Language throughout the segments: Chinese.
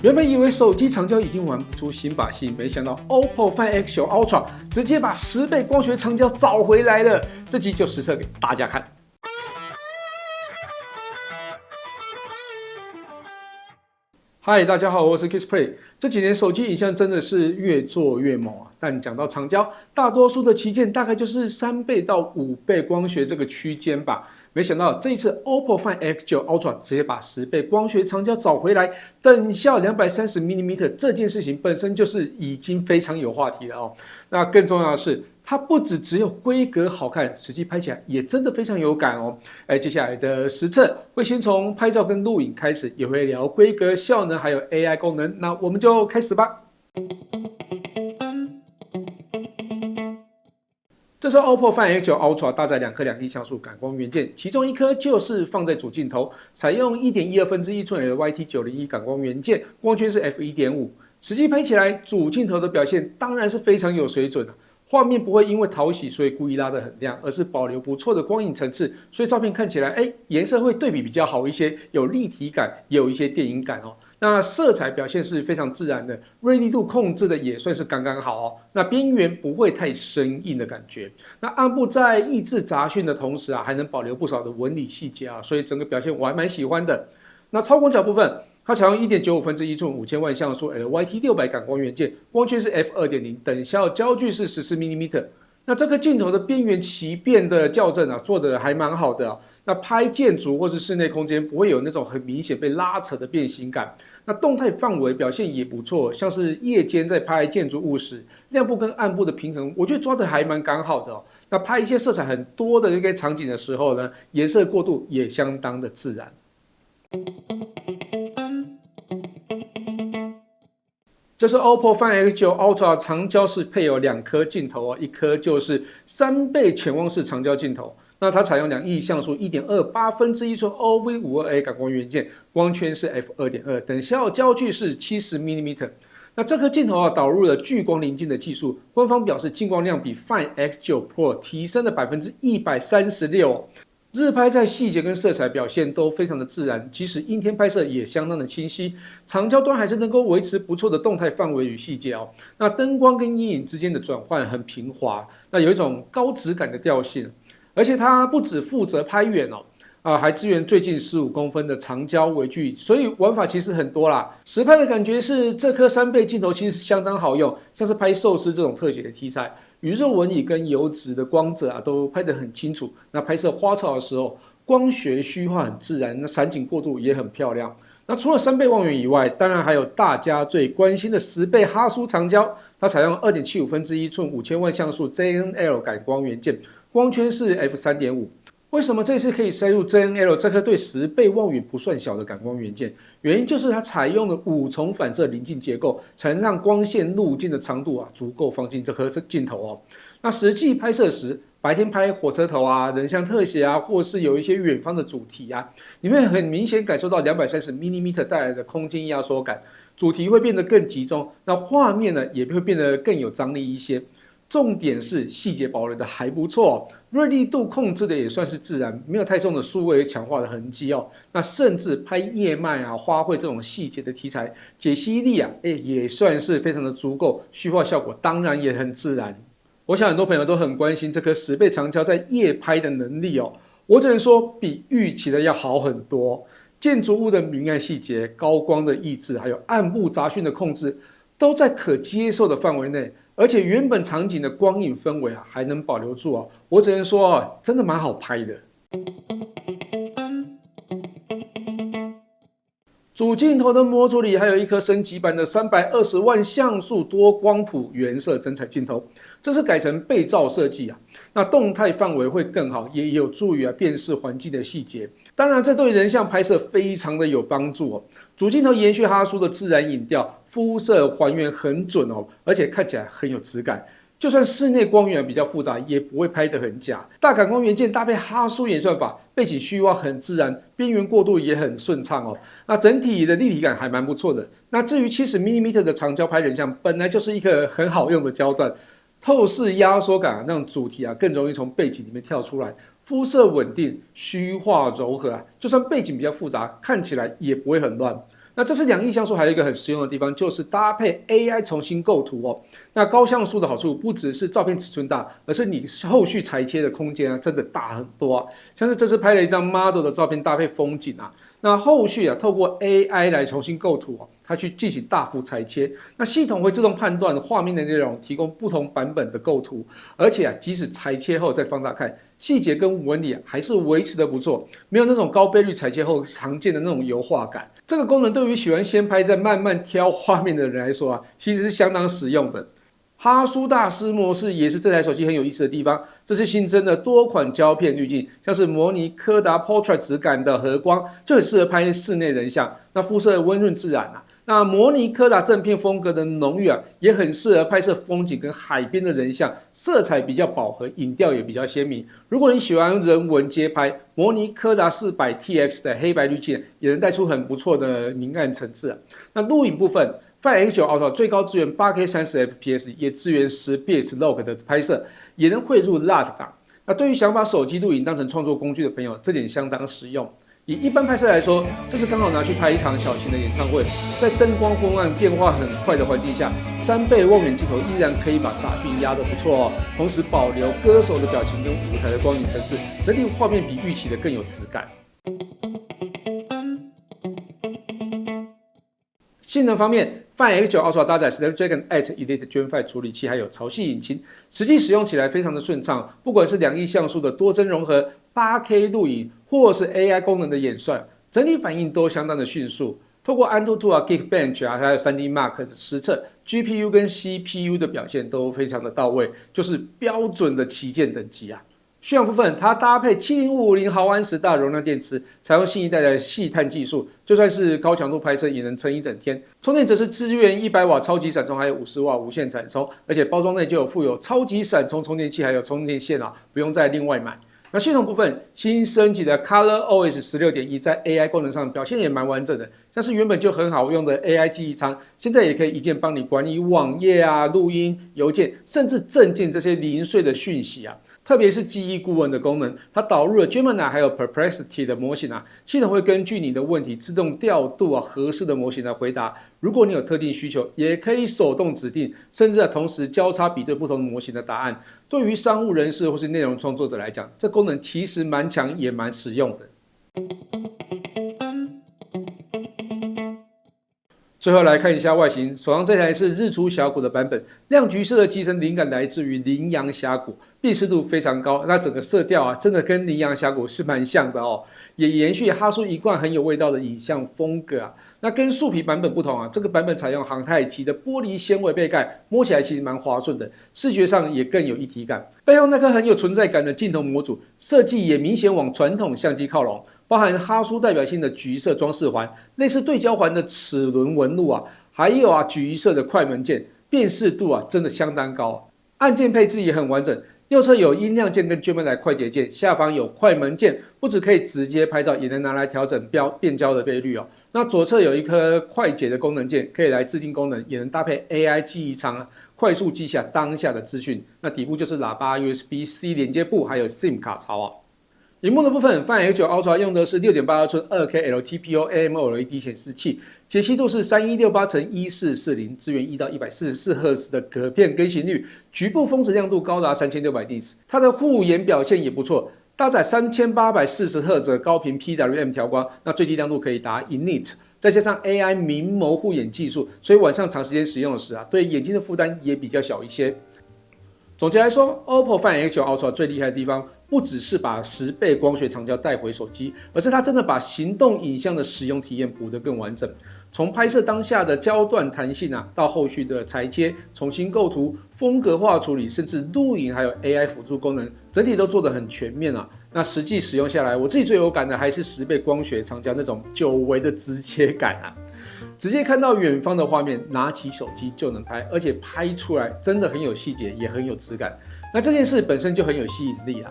原本以为手机长焦已经玩不出新把戏，没想到 OPPO Find X9 Ultra 直接把10倍光学长焦找回来了。这集就实测给大家看。嗨，大家好，我是 Kissplay。这几年手机影像真的是越做越猛啊，但讲到长焦，大多数的旗舰大概就是3倍到5倍光学这个区间吧。没想到这一次 OPPO Find X9 Ultra 直接把10倍光学长焦找回来，等效230mm， 这件事情本身就是已经非常有话题了哦。那更重要的是，它不只有规格好看，实际拍起来也真的非常有感哦。接下来的实测会先从拍照跟录影开始，也会聊规格、效能还有 AI 功能。那我们就开始吧。这是 OPPO Find X9 Ultra 搭载2颗2D 像素感光元件，其中一颗就是放在主镜头，采用1.12寸 LYT901 感光元件，光圈是 f1.5。实际拍起来，主镜头的表现当然是非常有水准的。画面不会因为讨喜所以故意拉得很亮，而是保留不错的光影层次，所以照片看起来颜色会对比比较好一些，有立体感，也有一些电影感哦。那色彩表现是非常自然的，锐利度控制的也算是刚刚好哦。那边缘不会太生硬的感觉。那暗部在抑制杂讯的同时还能保留不少的纹理细节啊，所以整个表现我还蛮喜欢的。那超广角部分，它采用1.95寸5000万像素 LYT600 感光元件，光圈是 f2.0， 等效焦距是14mm。那这个镜头的边缘畸变的校正做得还蛮好的那拍建筑或是室内空间不会有那种很明显被拉扯的变形感。那动态范围表现也不错，像是夜间在拍建筑物时，亮部跟暗部的平衡，我觉得抓得还蛮刚好的那拍一些色彩很多的这个场景的时候呢，颜色过渡也相当的自然。这是 OPPO Find X9 Ultra 长焦是配有2颗镜头一颗就是3倍潜望式长焦镜头。那它采用2亿像素1.28寸 OV52A 感光元件，光圈是 f2.2， 等效焦距是70mm。那这颗镜头导入了聚光临近的技术，官方表示进光量比 Find X9 Pro 提升了136%。日拍在细节跟色彩表现都非常的自然，即使阴天拍摄也相当的清晰，长焦端还是能够维持不错的动态范围与细节那灯光跟阴影之间的转换很平滑，那有一种高质感的调性，而且它不只负责拍远还支援最近15公分的长焦微距，所以玩法其实很多啦。实拍的感觉是这颗3倍镜头其实相当好用，像是拍寿司这种特写的题材。鱼肉纹理跟油脂的光泽都拍得很清楚。那拍摄花草的时候，光学虚化很自然，那散景过渡也很漂亮。那除了3倍望远以外，当然还有大家最关心的10倍哈苏长焦。它采用2.75寸5000万像素 JNL 感光元件，光圈是 f3.5。为什么这次可以塞入 JNL 这颗对10倍望远不算小的感光元件？原因就是它采用了5重反射临近结构，才能让光线路径的长度足够放进这颗镜头那实际拍摄时，白天拍火车头人像特写或是有一些远方的主题你会很明显感受到230mm 带来的空间压缩感，主题会变得更集中，那画面呢也会变得更有张力一些。重点是细节保留的还不错锐利度控制的也算是自然，没有太重的数位强化的痕迹那甚至拍叶脉花卉这种细节的题材，解析力也算是非常的足够，虚化效果当然也很自然。我想很多朋友都很关心这颗10倍长焦在夜拍的能力我只能说比预期的要好很多。建筑物的明暗细节、高光的抑制，还有暗部杂讯的控制，都在可接受的范围内。而且原本场景的光影氛围还能保留住我只能说真的蛮好拍的。主镜头的模组里还有一颗升级版的320万像素多光谱原色真彩镜头，这是改成背照设计那动态范围会更好，也有助于辨识环境的细节。当然这对人像拍摄非常的有帮助主镜头延续哈苏的自然影调，肤色还原很准而且看起来很有质感。就算室内光源比较复杂，也不会拍得很假。大感光元件搭配哈苏演算法，背景虚化很自然，边缘过渡也很顺畅那整体的立体感还蛮不错的。那至于70mm 的长焦拍人像，本来就是一个很好用的焦段，透视压缩感让主题更容易从背景里面跳出来。肤色稳定，虚化柔和就算背景比较复杂，看起来也不会很乱。那这是两亿像素还有一个很实用的地方，就是搭配 AI 重新构图哦。那高像素的好处不只是照片尺寸大，而是你后续裁切的空间真的大很多啊。像是这次拍了一张 model 的照片搭配风景那后续透过 AI 来重新构图它去进行大幅裁切，那系统会自动判断画面的内容，提供不同版本的构图，而且即使裁切后再放大看，细节跟纹理还是维持的不错，没有那种高倍率裁切后常见的那种油画感。这个功能对于喜欢先拍再慢慢挑画面的人来说其实是相当实用的。哈苏大师模式也是这台手机很有意思的地方，这是新增的多款胶片滤镜，像是摩尼柯达 Portrait 质感的和光，就很适合拍室内人像，那肤色温润自然那摩尼柯达正片风格的浓郁也很适合拍摄风景跟海边的人像，色彩比较饱和，影调也比较鲜明。如果你喜欢人文街拍，摩尼柯达 400TX 的黑白滤镜也能带出很不错的明暗层次那录影部分，Find X9 Ultra 最高支援 8K 30fps， 也支援10bits log 的拍摄，也能汇入 LUT 档。那对于想把手机录影当成创作工具的朋友，这点相当实用。以一般拍摄来说，这是刚好拿去拍一场小型的演唱会，在灯光昏暗、变化很快的环境下，3倍望远镜头依然可以把杂讯压得不错同时保留歌手的表情跟舞台的光影层次，整体画面比预期的更有质感。性能方面，Find X9 Ultra 搭载 Snapdragon 8 Elite Gen 5处理器，还有潮汐引擎，实际使用起来非常的顺畅。不管是2亿像素的多帧融合、8K 录影，或是 AI 功能的演算，整体反应都相当的迅速。透过 Antutu、Geekbench 还有 3D Mark 的实测 ，GPU 跟 CPU 的表现都非常的到位，就是标准的旗舰等级续航部分，它搭配70550毫安时大容量电池，采用新一代的细碳技术，就算是高强度拍摄也能撑一整天。充电则是支援100瓦超级闪充，还有50瓦无线闪充，而且包装内就有附有超级闪充充电器，还有充电线不用再另外买。那系统部分，新升级的 ColorOS 16.1在 AI 功能上表现也蛮完整的，像是原本就很好用的 AI 记忆仓，现在也可以一键帮你管理网页录音、邮件，甚至证件这些零碎的讯息特别是记忆顾问的功能，它导入了 Gemini 还有 Perplexity 的模型系统会根据你的问题自动调度合适的模型来回答。如果你有特定需求，也可以手动指定，甚至同时交叉比对不同模型的答案。对于商务人士或是内容创作者来讲，这功能其实蛮强也蛮实用的。最后来看一下外形，手上这台是日出峡谷的版本，亮橘色的机身灵感来自于羚羊峡谷，辨识度非常高，那整个色调真的跟羚羊峡谷是蛮像的也延续哈苏一贯很有味道的影像风格那跟树皮版本不同这个版本采用航太级的玻璃纤维背盖，摸起来其实蛮滑顺的，视觉上也更有一体感。背后那颗很有存在感的镜头模组设计也明显往传统相机靠拢，包含哈苏代表性的橘色装饰环，类似对焦环的齿轮纹路还有橘色的快门键，辨识度真的相当高按键配置也很完整，右侧有音量键跟 Gemini 快捷键，下方有快门键，不只可以直接拍照，也能拿来调整变焦的倍率那左侧有一颗快捷的功能键，可以来制定功能，也能搭配 AI 记忆仓快速记下当下的资讯。那底部就是喇叭、USB-C 连接部，还有 SIM 卡槽萤幕的部分 ，Find X9 Ultra 用的是6.82寸 2K LTPO AMOLED 显示器，解析度是3168×1440，支援1到144赫兹的可片更新率，局部峰值亮度高达3600 nits， 它的护眼表现也不错，搭载3840赫兹的高频 PWM 调光，那最低亮度可以达1 nit， 再加上 AI 明眸护眼技术，所以晚上长时间使用的时对眼睛的负担也比较小一些。总结来说 ，OPPO Find X9 Ultra 最厉害的地方，不只是把10倍光学长焦带回手机，而是它真的把行动影像的使用体验补得更完整。从拍摄当下的焦段弹性到后续的裁切、重新构图、风格化处理，甚至录影，还有 AI 辅助功能，整体都做得很全面那实际使用下来，我自己最有感的还是10倍光学长焦那种久违的直接感直接看到远方的画面，拿起手机就能拍，而且拍出来真的很有细节，也很有质感。那这件事本身就很有吸引力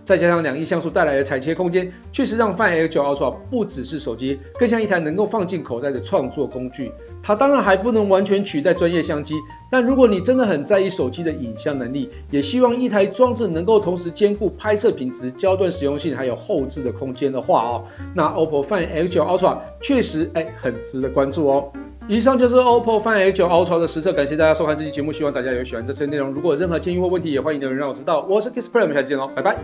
再加上2亿像素带来的裁切空间，确实让 Find X9 Ultra 不只是手机，更像一台能够放进口袋的创作工具。它当然还不能完全取代专业相机，但如果你真的很在意手机的影像能力，也希望一台装置能够同时兼顾拍摄品质、焦段实用性，还有后置的空间的话那 OPPO Find X9 Ultra 确实很值得关注哦。以上就是 OPPO Find X9 Ultra 的实测，感谢大家收看这期节目，希望大家有喜欢这次的内容。如果有任何建议或问题，也欢迎留言让我知道。我是 Kisplay， 我们下期见喽，拜拜。